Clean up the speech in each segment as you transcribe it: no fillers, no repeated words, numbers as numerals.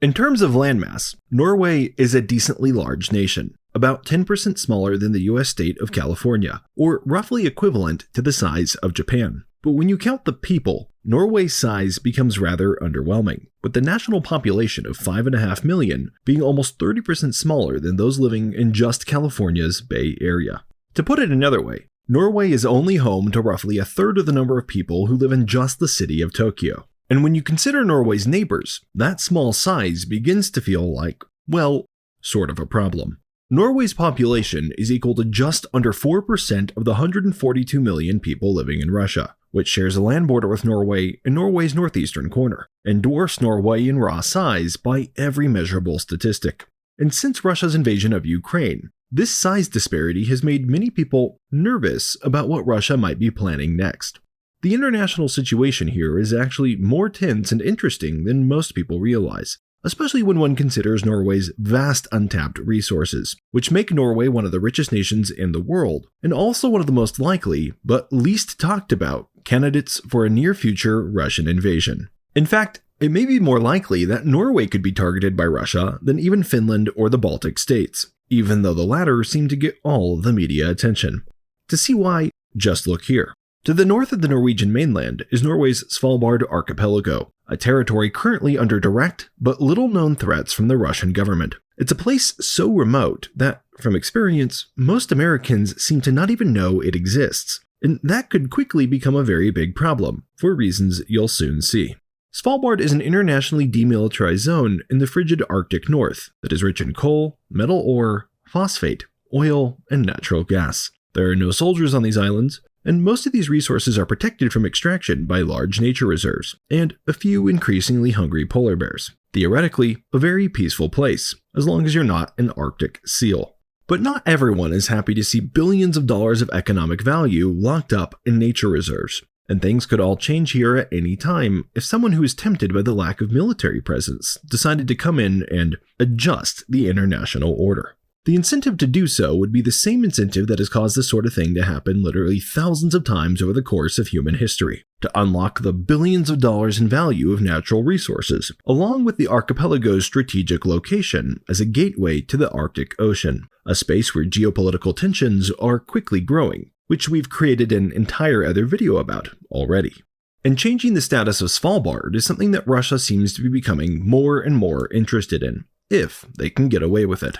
In terms of landmass, Norway is a decently large nation, about 10% smaller than the US state of California, or roughly equivalent to the size of Japan. But when you count the people, Norway's size becomes rather underwhelming, with the national population of 5.5 million being almost 30% smaller than those living in just California's Bay Area. To put it another way, Norway is only home to roughly a third of the number of people who live in just the city of Tokyo. And when you consider Norway's neighbors, that small size begins to feel like, well, sort of a problem. Norway's population is equal to just under 4% of the 142 million people living in Russia, which shares a land border with Norway in Norway's northeastern corner, and dwarfs Norway in raw size by every measurable statistic. And since Russia's invasion of Ukraine, this size disparity has made many people nervous about what Russia might be planning next. The international situation here is actually more tense and interesting than most people realize, especially when one considers Norway's vast untapped resources, which make Norway one of the richest nations in the world, and also one of the most likely, but least talked about, candidates for a near-future Russian invasion. In fact, it may be more likely that Norway could be targeted by Russia than even Finland or the Baltic states, even though the latter seem to get all of the media attention. To see why, just look here. To the north of the Norwegian mainland is Norway's Svalbard archipelago, a territory currently under direct but little-known threats from the Russian government. It's a place so remote that, from experience, most Americans seem to not even know it exists, and that could quickly become a very big problem, for reasons you'll soon see. Svalbard is an internationally demilitarized zone in the frigid Arctic North that is rich in coal, metal ore, phosphate, oil, and natural gas. There are no soldiers on these islands, and most of these resources are protected from extraction by large nature reserves, and a few increasingly hungry polar bears. Theoretically, a very peaceful place, as long as you're not an Arctic seal. But not everyone is happy to see billions of dollars of economic value locked up in nature reserves, and things could all change here at any time if someone who is tempted by the lack of military presence decided to come in and adjust the international order. The incentive to do so would be the same incentive that has caused this sort of thing to happen literally thousands of times over the course of human history, to unlock the billions of dollars in value of natural resources, along with the archipelago's strategic location as a gateway to the Arctic Ocean, a space where geopolitical tensions are quickly growing, which we've created an entire other video about already. And changing the status of Svalbard is something that Russia seems to be becoming more and more interested in, if they can get away with it.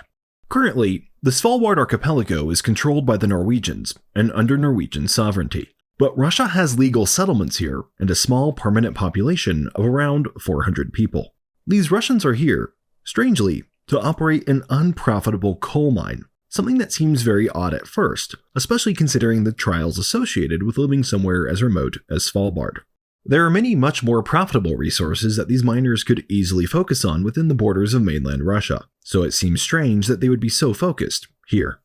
Currently, the Svalbard archipelago is controlled by the Norwegians and under Norwegian sovereignty, but Russia has legal settlements here and a small permanent population of around 400 people. These Russians are here, strangely, to operate an unprofitable coal mine, something that seems very odd at first, especially considering the trials associated with living somewhere as remote as Svalbard. There are many much more profitable resources that these miners could easily focus on within the borders of mainland Russia, so it seems strange that they would be so focused here.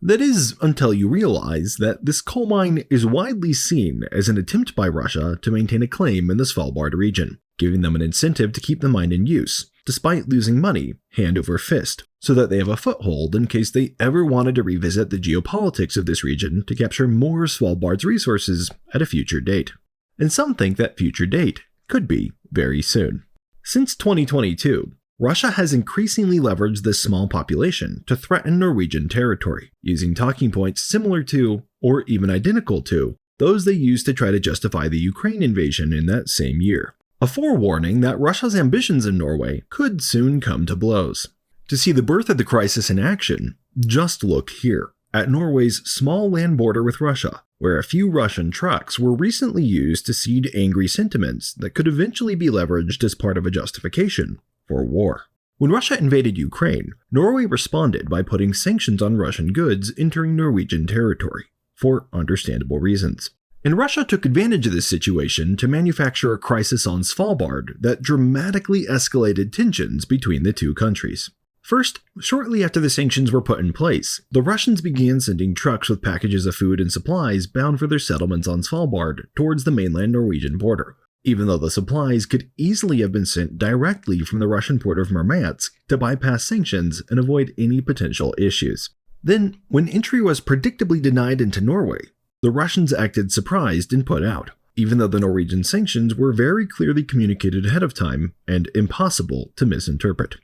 That is, until you realize that this coal mine is widely seen as an attempt by Russia to maintain a claim in the Svalbard region, giving them an incentive to keep the mine in use, despite losing money hand over fist, so that they have a foothold in case they ever wanted to revisit the geopolitics of this region to capture more Svalbard's resources at a future date. And some think that future date could be very soon. Since 2022, Russia has increasingly leveraged this small population to threaten Norwegian territory, using talking points similar to, or even identical to, those they used to try to justify the Ukraine invasion in that same year. A forewarning that Russia's ambitions in Norway could soon come to blows. To see the birth of the crisis in action, just look here, at Norway's small land border with Russia, where a few Russian trucks were recently used to seed angry sentiments that could eventually be leveraged as part of a justification for war. When Russia invaded Ukraine, Norway responded by putting sanctions on Russian goods entering Norwegian territory, for understandable reasons. And Russia took advantage of this situation to manufacture a crisis on Svalbard that dramatically escalated tensions between the two countries. First, shortly after the sanctions were put in place, the Russians began sending trucks with packages of food and supplies bound for their settlements on Svalbard towards the mainland Norwegian border, even though the supplies could easily have been sent directly from the Russian port of Murmansk to bypass sanctions and avoid any potential issues. Then, when entry was predictably denied into Norway, the Russians acted surprised and put out, even though the Norwegian sanctions were very clearly communicated ahead of time and impossible to misinterpret.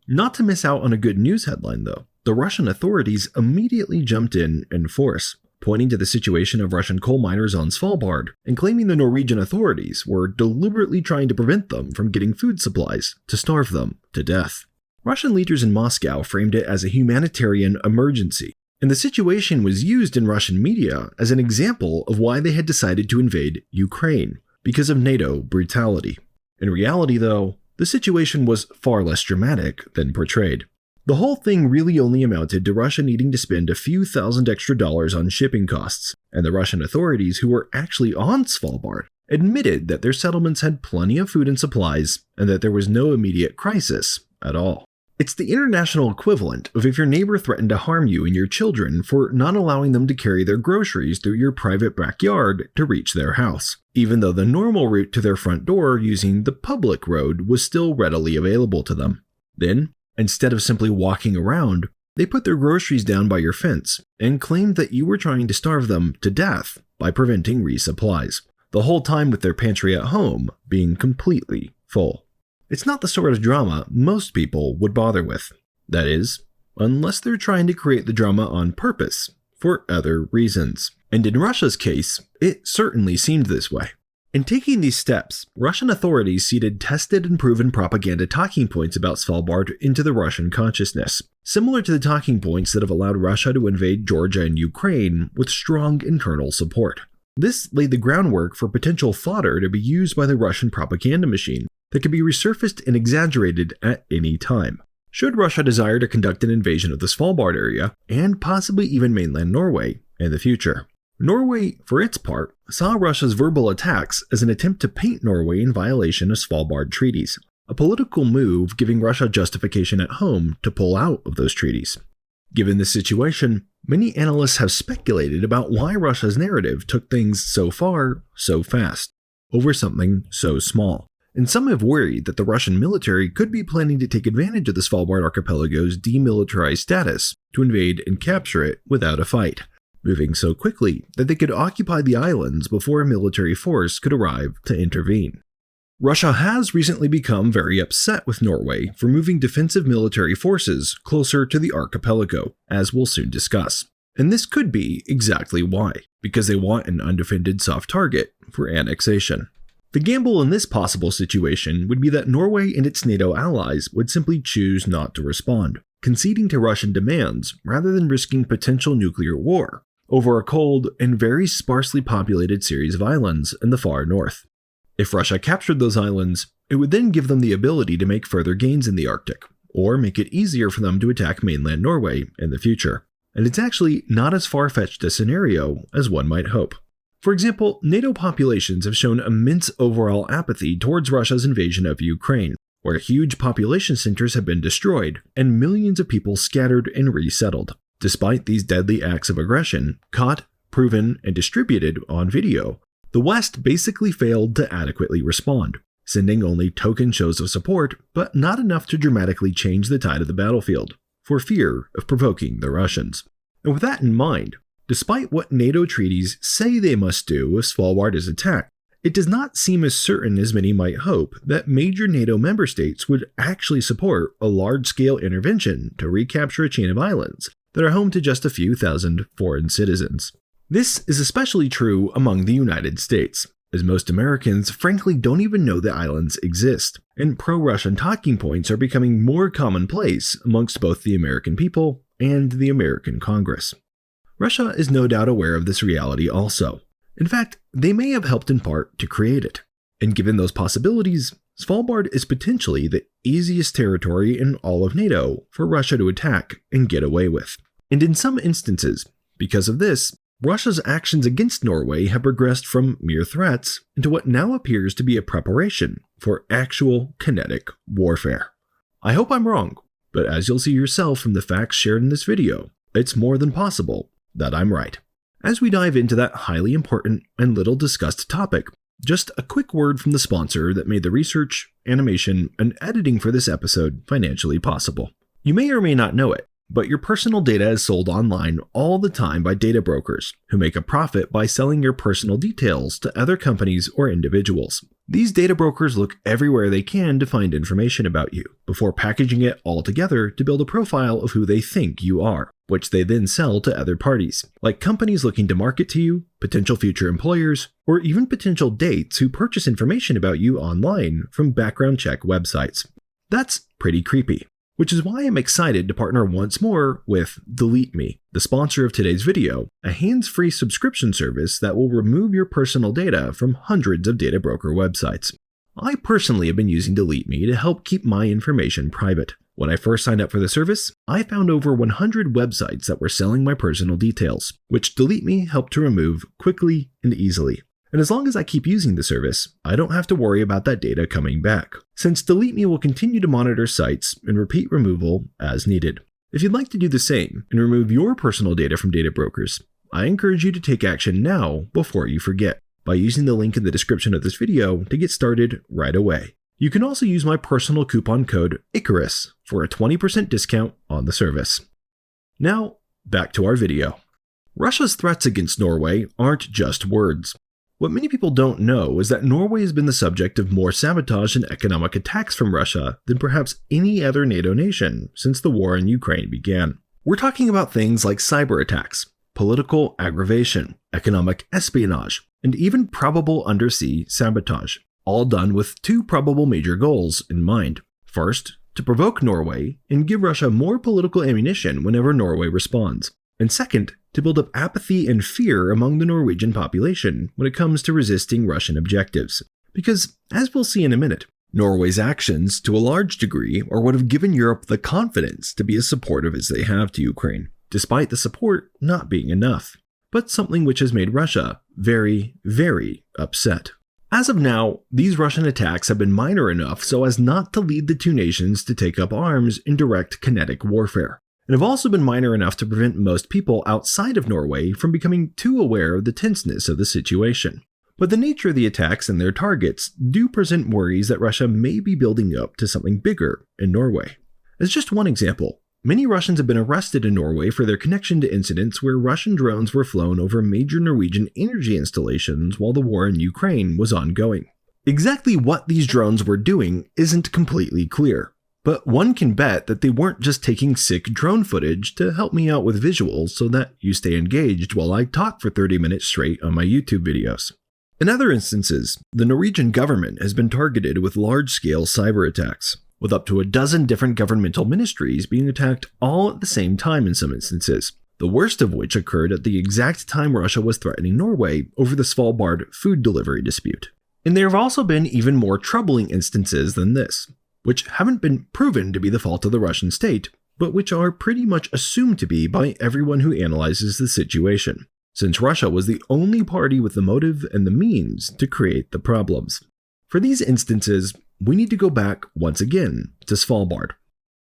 Not to miss out on a good news headline though, the Russian authorities immediately jumped in force, pointing to the situation of Russian coal miners on Svalbard and claiming the Norwegian authorities were deliberately trying to prevent them from getting food supplies to starve them to death. Russian leaders in Moscow framed it as a humanitarian emergency, and the situation was used in Russian media as an example of why they had decided to invade Ukraine, because of NATO brutality. In reality though, the situation was far less dramatic than portrayed. The whole thing really only amounted to Russia needing to spend a few thousand extra dollars on shipping costs, and the Russian authorities who were actually on Svalbard admitted that their settlements had plenty of food and supplies and that there was no immediate crisis at all. It's the international equivalent of if your neighbor threatened to harm you and your children for not allowing them to carry their groceries through your private backyard to reach their house, even though the normal route to their front door using the public road was still readily available to them. Then, instead of simply walking around, they put their groceries down by your fence and claimed that you were trying to starve them to death by preventing resupplies, the whole time with their pantry at home being completely full. It's not the sort of drama most people would bother with. That is, unless they're trying to create the drama on purpose for other reasons. And in Russia's case, it certainly seemed this way. In taking these steps, Russian authorities seeded tested and proven propaganda talking points about Svalbard into the Russian consciousness, similar to the talking points that have allowed Russia to invade Georgia and Ukraine with strong internal support. This laid the groundwork for potential fodder to be used by the Russian propaganda machine that could be resurfaced and exaggerated at any time, should Russia desire to conduct an invasion of the Svalbard area, and possibly even mainland Norway, in the future. Norway, for its part, saw Russia's verbal attacks as an attempt to paint Norway in violation of Svalbard treaties, a political move giving Russia justification at home to pull out of those treaties. Given this situation, many analysts have speculated about why Russia's narrative took things so far, so fast, over something so small. And some have worried that the Russian military could be planning to take advantage of the Svalbard archipelago's demilitarized status to invade and capture it without a fight, moving so quickly that they could occupy the islands before a military force could arrive to intervene. Russia has recently become very upset with Norway for moving defensive military forces closer to the archipelago, as we'll soon discuss. And this could be exactly why, because they want an undefended soft target for annexation. The gamble in this possible situation would be that Norway and its NATO allies would simply choose not to respond, conceding to Russian demands rather than risking potential nuclear war over a cold and very sparsely populated series of islands in the far north. If Russia captured those islands, it would then give them the ability to make further gains in the Arctic, or make it easier for them to attack mainland Norway in the future. And it's actually not as far-fetched a scenario as one might hope. For example, NATO populations have shown immense overall apathy towards Russia's invasion of Ukraine, where huge population centers have been destroyed and millions of people scattered and resettled. Despite these deadly acts of aggression, caught, proven, and distributed on video, the West basically failed to adequately respond, sending only token shows of support, but not enough to dramatically change the tide of the battlefield, for fear of provoking the Russians. And with that in mind, despite what NATO treaties say they must do if Svalbard is attacked, it does not seem as certain as many might hope that major NATO member states would actually support a large-scale intervention to recapture a chain of islands that are home to just a few thousand foreign citizens. This is especially true among the United States, as most Americans frankly don't even know the islands exist, and pro-Russian talking points are becoming more commonplace amongst both the American people and the American Congress. Russia is no doubt aware of this reality also. In fact, they may have helped in part to create it. And given those possibilities, Svalbard is potentially the easiest territory in all of NATO for Russia to attack and get away with. And in some instances, because of this, Russia's actions against Norway have progressed from mere threats into what now appears to be a preparation for actual kinetic warfare. I hope I'm wrong, but as you'll see yourself from the facts shared in this video, it's more than possible that I'm right. As we dive into that highly important and little discussed topic, just a quick word from the sponsor that made the research, animation, and editing for this episode financially possible. You may or may not know it, But your personal data is sold online all the time by data brokers, who make a profit by selling your personal details to other companies or individuals. These data brokers look everywhere they can to find information about you, before packaging it all together to build a profile of who they think you are, which they then sell to other parties, like companies looking to market to you, potential future employers, or even potential dates who purchase information about you online from background check websites. That's pretty creepy. Which is why I'm excited to partner once more with Delete Me, the sponsor of today's video, a hands-free subscription service that will remove your personal data from hundreds of data broker websites. I personally have been using Delete Me to help keep my information private. When I first signed up for the service, I found over 100 websites that were selling my personal details, which Delete Me helped to remove quickly and easily. And as long as I keep using the service, I don't have to worry about that data coming back, since Delete Me will continue to monitor sites and repeat removal as needed. If you'd like to do the same and remove your personal data from data brokers, I encourage you to take action now before you forget, by using the link in the description of this video to get started right away. You can also use my personal coupon code ICARUS for a 20% discount on the service. Now, back to our video. Russia's threats against Norway aren't just words. What many people don't know is that Norway has been the subject of more sabotage and economic attacks from Russia than perhaps any other NATO nation since the war in Ukraine began. We're talking about things like cyber attacks, political aggravation, economic espionage, and even probable undersea sabotage, all done with two probable major goals in mind. First, to provoke Norway and give Russia more political ammunition whenever Norway responds. And second, to build up apathy and fear among the Norwegian population when it comes to resisting Russian objectives. Because, as we'll see in a minute, Norway's actions, to a large degree, are what have given Europe the confidence to be as supportive as they have to Ukraine, despite the support not being enough, but something which has made Russia very, very upset. As of now, these Russian attacks have been minor enough so as not to lead the two nations to take up arms in direct kinetic warfare, and have also been minor enough to prevent most people outside of Norway from becoming too aware of the tenseness of the situation. But the nature of the attacks and their targets do present worries that Russia may be building up to something bigger in Norway. As just one example, many Russians have been arrested in Norway for their connection to incidents where Russian drones were flown over major Norwegian energy installations while the war in Ukraine was ongoing. Exactly what these drones were doing isn't completely clear, but one can bet that they weren't just taking sick drone footage to help me out with visuals so that you stay engaged while I talk for 30 minutes straight on my YouTube videos. In other instances, the Norwegian government has been targeted with large-scale cyber attacks, with up to a dozen different governmental ministries being attacked all at the same time in some instances, the worst of which occurred at the exact time Russia was threatening Norway over the Svalbard food delivery dispute. And there have also been even more troubling instances than this, which haven't been proven to be the fault of the Russian state, but which are pretty much assumed to be by everyone who analyzes the situation, since Russia was the only party with the motive and the means to create the problems. For these instances, we need to go back once again to Svalbard.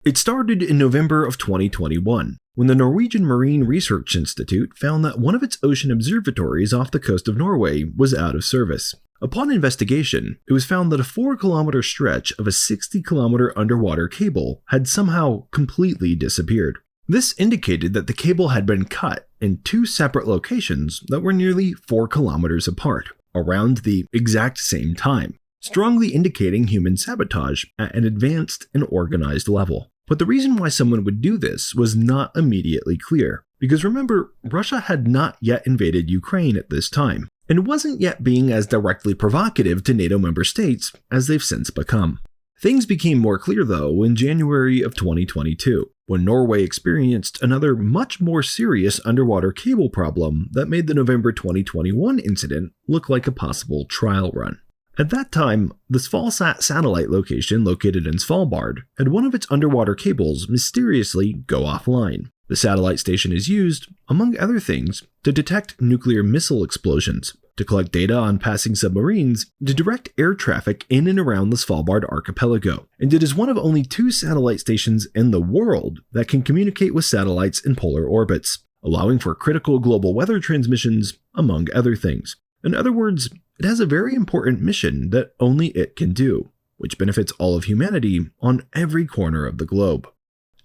It started in November of 2021, when the Norwegian Marine Research Institute found that one of its ocean observatories off the coast of Norway was out of service. Upon investigation, it was found that a 4-kilometer stretch of a 60-kilometer underwater cable had somehow completely disappeared. This indicated that the cable had been cut in two separate locations that were nearly 4 kilometers apart, around the exact same time, strongly indicating human sabotage at an advanced and organized level. But the reason why someone would do this was not immediately clear, because remember, Russia had not yet invaded Ukraine at this time, and wasn't yet being as directly provocative to NATO member states as they've since become. Things became more clear though in January of 2022, when Norway experienced another much more serious underwater cable problem that made the November 2021 incident look like a possible trial run. At that time, the Svalsat satellite location located in Svalbard had one of its underwater cables mysteriously go offline. The satellite station is used, among other things, to detect nuclear missile explosions, to collect data on passing submarines, to direct air traffic in and around the Svalbard archipelago, and it is one of only 2 satellite stations in the world that can communicate with satellites in polar orbits, allowing for critical global weather transmissions, among other things. In other words, it has a very important mission that only it can do, which benefits all of humanity on every corner of the globe.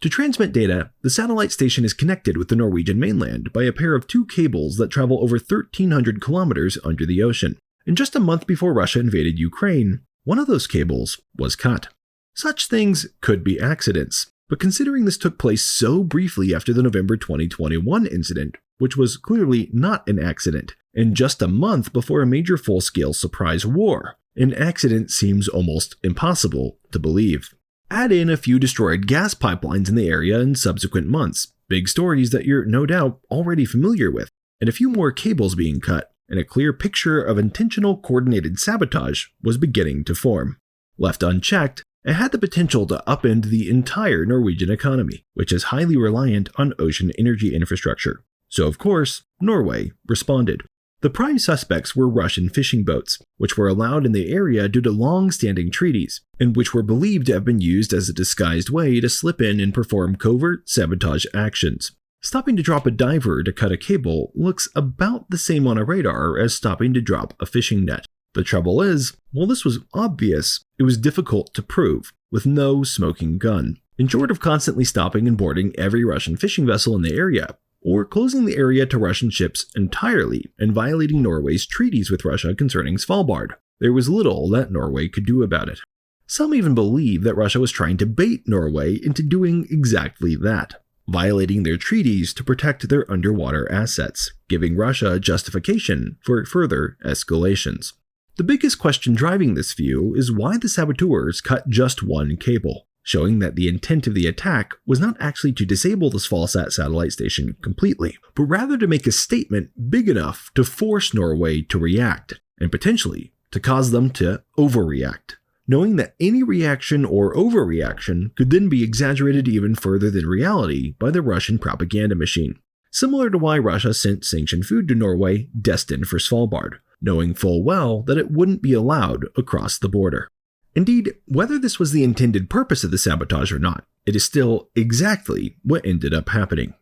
To transmit data, the satellite station is connected with the Norwegian mainland by a pair of two cables that travel over 1,300 kilometers under the ocean. And just a month before Russia invaded Ukraine, one of those cables was cut. Such things could be accidents, but considering this took place so briefly after the November 2021 incident, which was clearly not an accident, and just a month before a major full-scale surprise war, an accident seems almost impossible to believe. Add in a few destroyed gas pipelines in the area in subsequent months, big stories that you're no doubt already familiar with, and a few more cables being cut, and a clear picture of intentional coordinated sabotage was beginning to form. Left unchecked, it had the potential to upend the entire Norwegian economy, which is highly reliant on ocean energy infrastructure. So of course, Norway responded. The prime suspects were Russian fishing boats, which were allowed in the area due to long-standing treaties, and which were believed to have been used as a disguised way to slip in and perform covert sabotage actions. Stopping to drop a diver to cut a cable looks about the same on a radar as stopping to drop a fishing net. The trouble is, while this was obvious, it was difficult to prove, with no smoking gun. And short of constantly stopping and boarding every Russian fishing vessel in the area, or closing the area to Russian ships entirely and violating Norway's treaties with Russia concerning Svalbard, there was little that Norway could do about it. Some even believe that Russia was trying to bait Norway into doing exactly that, violating their treaties to protect their underwater assets, giving Russia a justification for further escalations. The biggest question driving this view is why the saboteurs cut just one cable, showing that the intent of the attack was not actually to disable the Svalbard satellite station completely, but rather to make a statement big enough to force Norway to react, and potentially to cause them to overreact, knowing that any reaction or overreaction could then be exaggerated even further than reality by the Russian propaganda machine. Similar to why Russia sent sanctioned food to Norway destined for Svalbard, knowing full well that it wouldn't be allowed across the border. Indeed, whether this was the intended purpose of the sabotage or not, it is still exactly what ended up happening.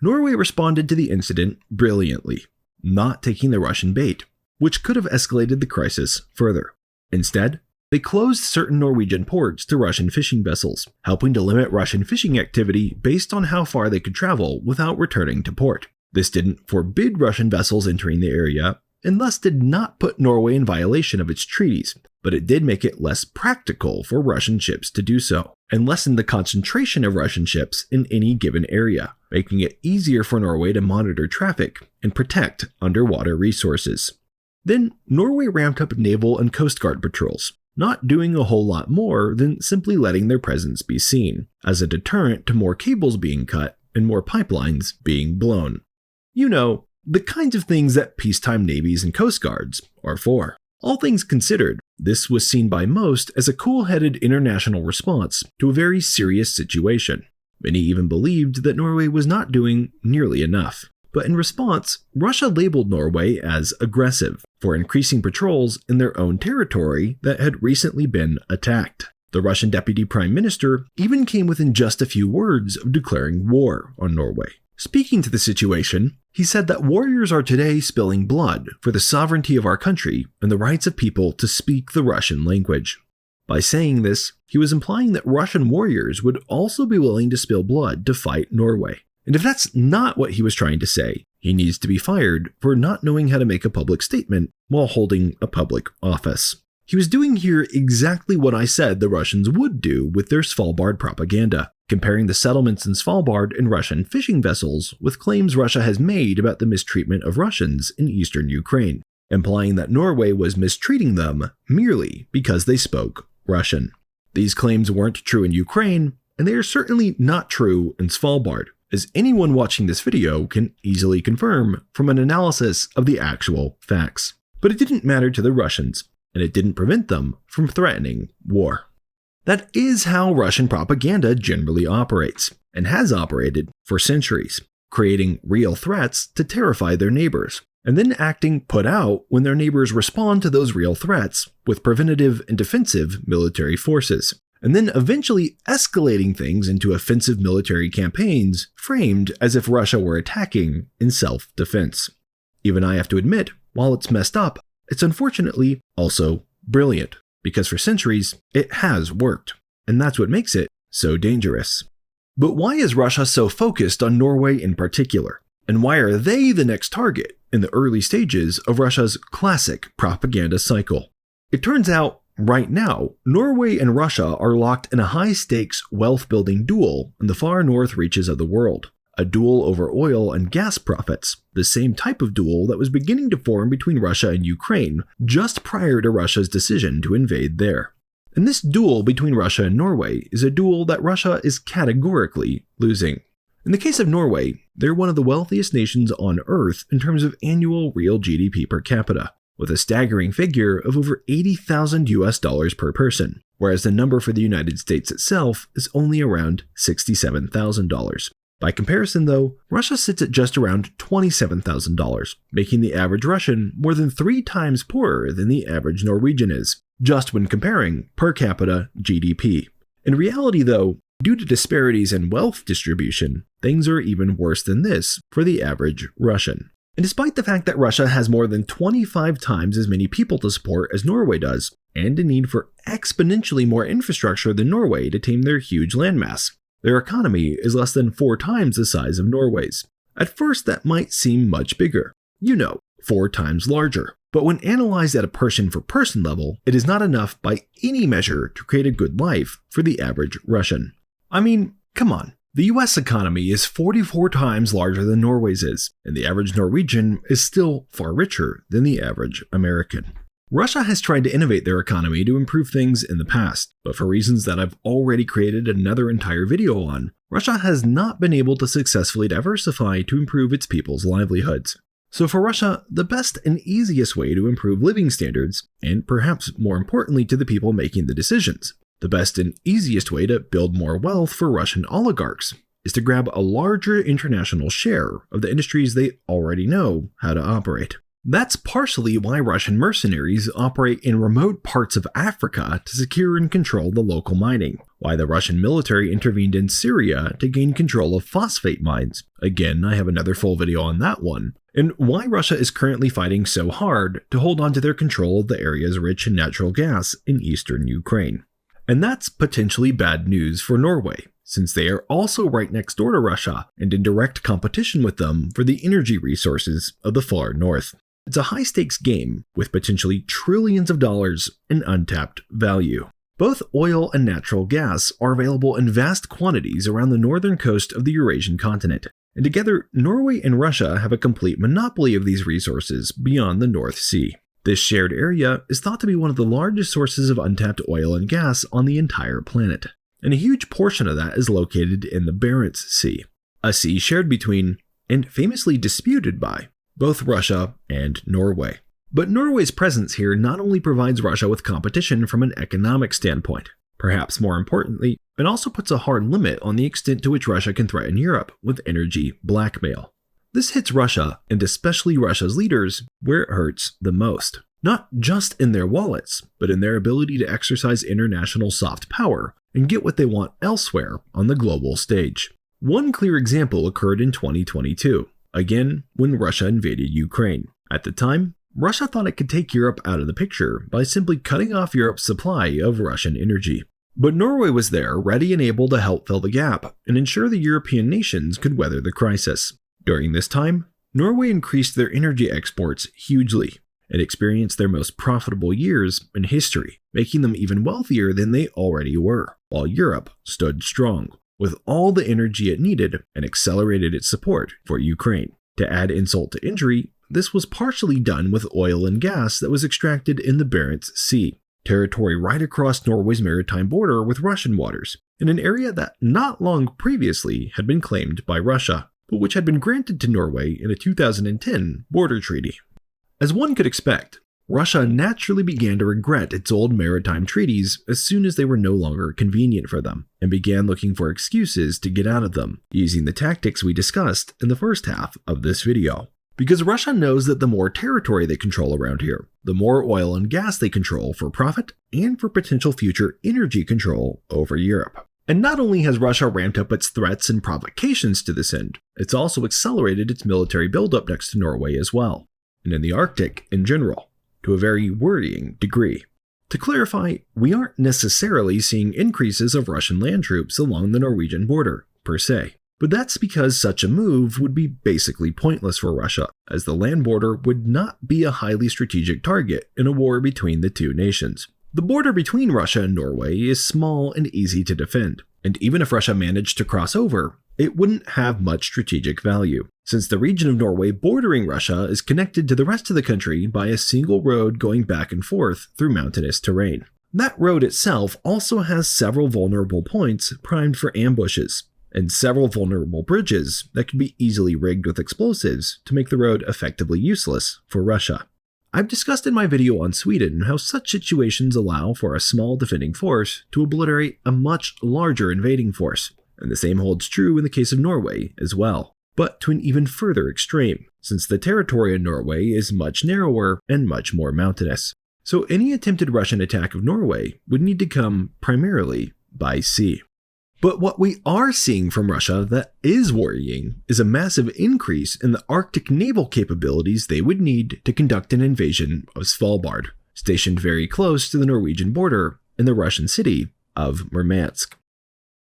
Norway responded to the incident brilliantly, not taking the Russian bait, which could have escalated the crisis further. Instead, they closed certain Norwegian ports to Russian fishing vessels, helping to limit Russian fishing activity based on how far they could travel without returning to port. This didn't forbid Russian vessels entering the area, and thus did not put Norway in violation of its treaties, but it did make it less practical for Russian ships to do so, and lessened the concentration of Russian ships in any given area, making it easier for Norway to monitor traffic and protect underwater resources. Then, Norway ramped up naval and coast guard patrols, not doing a whole lot more than simply letting their presence be seen, as a deterrent to more cables being cut and more pipelines being blown. You know, the kinds of things that peacetime navies and coast guards are for. All things considered, this was seen by most as a cool-headed international response to a very serious situation. Many even believed that Norway was not doing nearly enough. But in response, Russia labeled Norway as aggressive for increasing patrols in their own territory that had recently been attacked. The Russian deputy prime minister even came within just a few words of declaring war on Norway. Speaking to the situation, he said that warriors are today spilling blood for the sovereignty of our country and the rights of people to speak the Russian language. By saying this, he was implying that Russian warriors would also be willing to spill blood to fight Norway. And if that's not what he was trying to say, he needs to be fired for not knowing how to make a public statement while holding a public office. He was doing here exactly what I said the Russians would do with their Svalbard propaganda, comparing the settlements in Svalbard and Russian fishing vessels with claims Russia has made about the mistreatment of Russians in eastern Ukraine, implying that Norway was mistreating them merely because they spoke Russian. These claims weren't true in Ukraine, and they are certainly not true in Svalbard, as anyone watching this video can easily confirm from an analysis of the actual facts. But it didn't matter to the Russians, and it didn't prevent them from threatening war. That is how Russian propaganda generally operates, and has operated for centuries, creating real threats to terrify their neighbors, and then acting put out when their neighbors respond to those real threats with preventative and defensive military forces, and then eventually escalating things into offensive military campaigns framed as if Russia were attacking in self-defense. Even I have to admit, while it's messed up, it's unfortunately also brilliant, because for centuries it has worked, and that's what makes it so dangerous. But why is Russia so focused on Norway in particular? And why are they the next target in the early stages of Russia's classic propaganda cycle? It turns out, right now, Norway and Russia are locked in a high-stakes wealth-building duel in the far north reaches of the world. A duel over oil and gas profits, the same type of duel that was beginning to form between Russia and Ukraine just prior to Russia's decision to invade there. And this duel between Russia and Norway is a duel that Russia is categorically losing. In the case of Norway, they're one of the wealthiest nations on Earth in terms of annual real GDP per capita, with a staggering figure of over $80,000 per person, whereas the number for the United States itself is only around $67,000. By comparison, though, Russia sits at just around $27,000, making the average Russian more than 3 times poorer than the average Norwegian is, just when comparing per capita GDP. In reality, though, due to disparities in wealth distribution, things are even worse than this for the average Russian. And despite the fact that Russia has more than 25 times as many people to support as Norway does, and a need for exponentially more infrastructure than Norway to tame their huge landmass, their economy is less than 4 times the size of Norway's. At first, that might seem much bigger. 4 times larger. But when analyzed at a person-for-person level, it is not enough by any measure to create a good life for the average Russian. I mean, come on. The US economy is 44 times larger than Norway's is, and the average Norwegian is still far richer than the average American. Russia has tried to innovate their economy to improve things in the past, but for reasons that I've already created another entire video on, Russia has not been able to successfully diversify to improve its people's livelihoods. So for Russia, the best and easiest way to improve living standards, and perhaps more importantly to the people making the decisions, the best and easiest way to build more wealth for Russian oligarchs, is to grab a larger international share of the industries they already know how to operate. That's partially why Russian mercenaries operate in remote parts of Africa to secure and control the local mining, why the Russian military intervened in Syria to gain control of phosphate mines, again I have another full video on that one, and why Russia is currently fighting so hard to hold on to their control of the areas rich in natural gas in eastern Ukraine. And that's potentially bad news for Norway, since they are also right next door to Russia and in direct competition with them for the energy resources of the far north. It's a high-stakes game with potentially trillions of dollars in untapped value. Both oil and natural gas are available in vast quantities around the northern coast of the Eurasian continent, and together Norway and Russia have a complete monopoly of these resources beyond the North Sea. This shared area is thought to be one of the largest sources of untapped oil and gas on the entire planet, and a huge portion of that is located in the Barents Sea, a sea shared between, and famously disputed by, both Russia and Norway. But Norway's presence here not only provides Russia with competition from an economic standpoint, perhaps more importantly, it also puts a hard limit on the extent to which Russia can threaten Europe with energy blackmail. This hits Russia, and especially Russia's leaders, where it hurts the most. Not just in their wallets, but in their ability to exercise international soft power and get what they want elsewhere on the global stage. One clear example occurred in 2022. Again, when Russia invaded Ukraine. At the time, Russia thought it could take Europe out of the picture by simply cutting off Europe's supply of Russian energy. But Norway was there, ready and able to help fill the gap and ensure the European nations could weather the crisis. During this time, Norway increased their energy exports hugely and experienced their most profitable years in history, making them even wealthier than they already were, while Europe stood strong with all the energy it needed and accelerated its support for Ukraine. To add insult to injury, this was partially done with oil and gas that was extracted in the Barents Sea, territory right across Norway's maritime border with Russian waters, in an area that not long previously had been claimed by Russia, but which had been granted to Norway in a 2010 border treaty. As one could expect, Russia naturally began to regret its old maritime treaties as soon as they were no longer convenient for them, and began looking for excuses to get out of them, using the tactics we discussed in the first half of this video. Because Russia knows that the more territory they control around here, the more oil and gas they control for profit and for potential future energy control over Europe. And not only has Russia ramped up its threats and provocations to this end, it's also accelerated its military buildup next to Norway as well, and in the Arctic in general, to a very worrying degree. To clarify, we aren't necessarily seeing increases of Russian land troops along the Norwegian border, per se. But that's because such a move would be basically pointless for Russia, as the land border would not be a highly strategic target in a war between the two nations. The border between Russia and Norway is small and easy to defend, and even if Russia managed to cross over, it wouldn't have much strategic value, since the region of Norway bordering Russia is connected to the rest of the country by a single road going back and forth through mountainous terrain. That road itself also has several vulnerable points primed for ambushes, and several vulnerable bridges that could be easily rigged with explosives to make the road effectively useless for Russia. I've discussed in my video on Sweden how such situations allow for a small defending force to obliterate a much larger invading force, and the same holds true in the case of Norway as well, but to an even further extreme, since the territory in Norway is much narrower and much more mountainous. So any attempted Russian attack of Norway would need to come primarily by sea. But what we are seeing from Russia that is worrying is a massive increase in the Arctic naval capabilities they would need to conduct an invasion of Svalbard, stationed very close to the Norwegian border in the Russian city of Murmansk.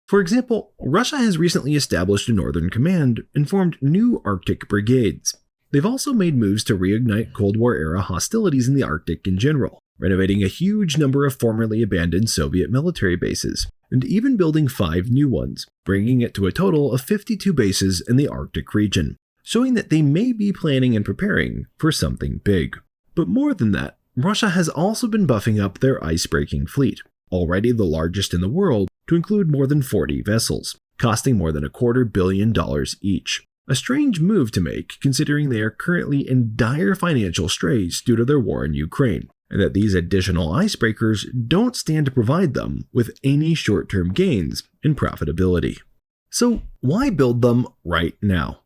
For example, Russia has recently established a Northern Command and formed new Arctic brigades. They've also made moves to reignite Cold War-era hostilities in the Arctic in general, renovating a huge number of formerly abandoned Soviet military bases, and even building 5 new ones, bringing it to a total of 52 bases in the Arctic region, showing that they may be planning and preparing for something big. But more than that, Russia has also been buffing up their ice-breaking fleet, already the largest in the world, to include more than 40 vessels, costing more than $250 million each. A strange move to make, considering they are currently in dire financial straits due to their war in Ukraine, and that these additional icebreakers don't stand to provide them with any short-term gains in profitability. So why build them right now?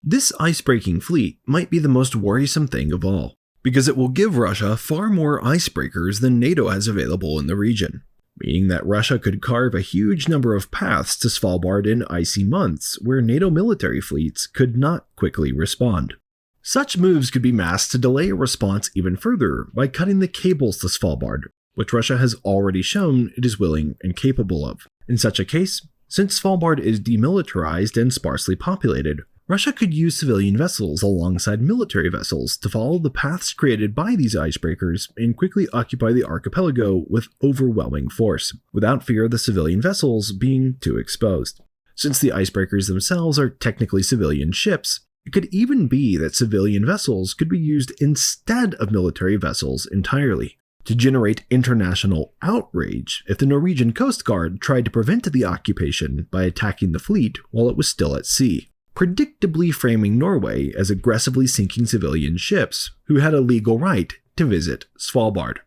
This ice-breaking fleet might be the most worrisome thing of all, because it will give Russia far more icebreakers than NATO has available in the region, meaning that Russia could carve a huge number of paths to Svalbard in icy months where NATO military fleets could not quickly respond. Such moves could be masked to delay a response even further by cutting the cables to Svalbard, which Russia has already shown it is willing and capable of. In such a case, since Svalbard is demilitarized and sparsely populated, Russia could use civilian vessels alongside military vessels to follow the paths created by these icebreakers and quickly occupy the archipelago with overwhelming force, without fear of the civilian vessels being too exposed. Since the icebreakers themselves are technically civilian ships, it could even be that civilian vessels could be used instead of military vessels entirely, to generate international outrage if the Norwegian Coast Guard tried to prevent the occupation by attacking the fleet while it was still at sea, predictably framing Norway as aggressively sinking civilian ships who had a legal right to visit Svalbard.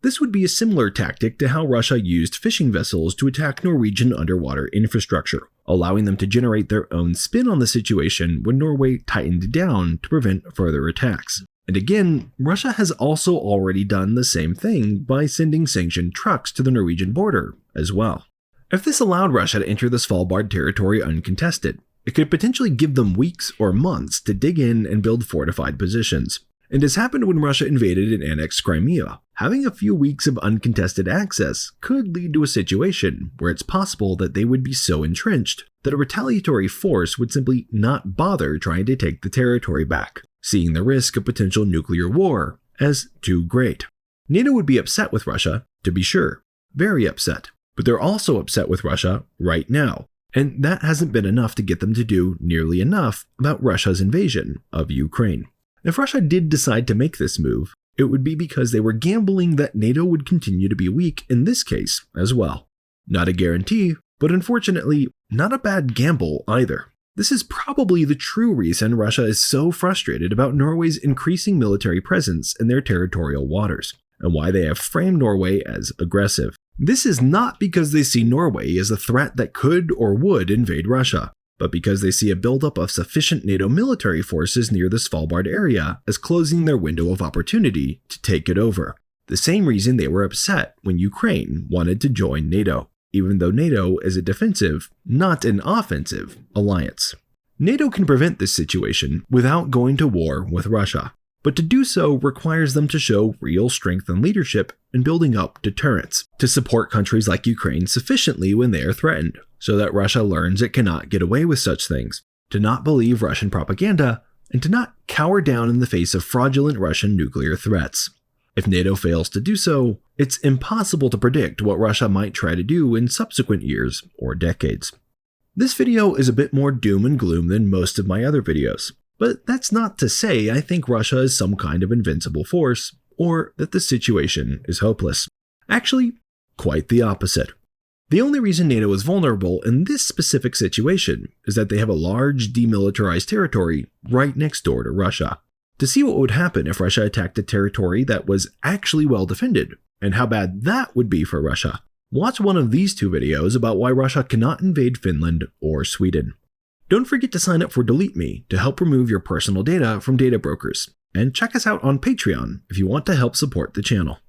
This would be a similar tactic to how Russia used fishing vessels to attack Norwegian underwater infrastructure, allowing them to generate their own spin on the situation when Norway tightened down to prevent further attacks. And again, Russia has also already done the same thing by sending sanctioned trucks to the Norwegian border as well. If this allowed Russia to enter the Svalbard territory uncontested, it could potentially give them weeks or months to dig in and build fortified positions. And as happened when Russia invaded and annexed Crimea, having a few weeks of uncontested access could lead to a situation where it's possible that they would be so entrenched that a retaliatory force would simply not bother trying to take the territory back, seeing the risk of potential nuclear war as too great. NATO would be upset with Russia, to be sure, very upset, but they're also upset with Russia right now, and that hasn't been enough to get them to do nearly enough about Russia's invasion of Ukraine. If Russia did decide to make this move, it would be because they were gambling that NATO would continue to be weak in this case as well. Not a guarantee, but unfortunately, not a bad gamble either. This is probably the true reason Russia is so frustrated about Norway's increasing military presence in their territorial waters, and why they have framed Norway as aggressive. This is not because they see Norway as a threat that could or would invade Russia, but because they see a buildup of sufficient NATO military forces near the Svalbard area as closing their window of opportunity to take it over. The same reason they were upset when Ukraine wanted to join NATO, even though NATO is a defensive, not an offensive, alliance. NATO can prevent this situation without going to war with Russia, but to do so requires them to show real strength and leadership in building up deterrence, to support countries like Ukraine sufficiently when they are threatened, so that Russia learns it cannot get away with such things, to not believe Russian propaganda, and to not cower down in the face of fraudulent Russian nuclear threats. If NATO fails to do so, it's impossible to predict what Russia might try to do in subsequent years or decades. This video is a bit more doom and gloom than most of my other videos, but that's not to say I think Russia is some kind of invincible force, or that the situation is hopeless. Actually, quite the opposite. The only reason NATO is vulnerable in this specific situation is that they have a large demilitarized territory right next door to Russia. To see what would happen if Russia attacked a territory that was actually well defended, and how bad that would be for Russia, watch one of these two videos about why Russia cannot invade Finland or Sweden. Don't forget to sign up for Delete Me to help remove your personal data from data brokers, and check us out on Patreon if you want to help support the channel.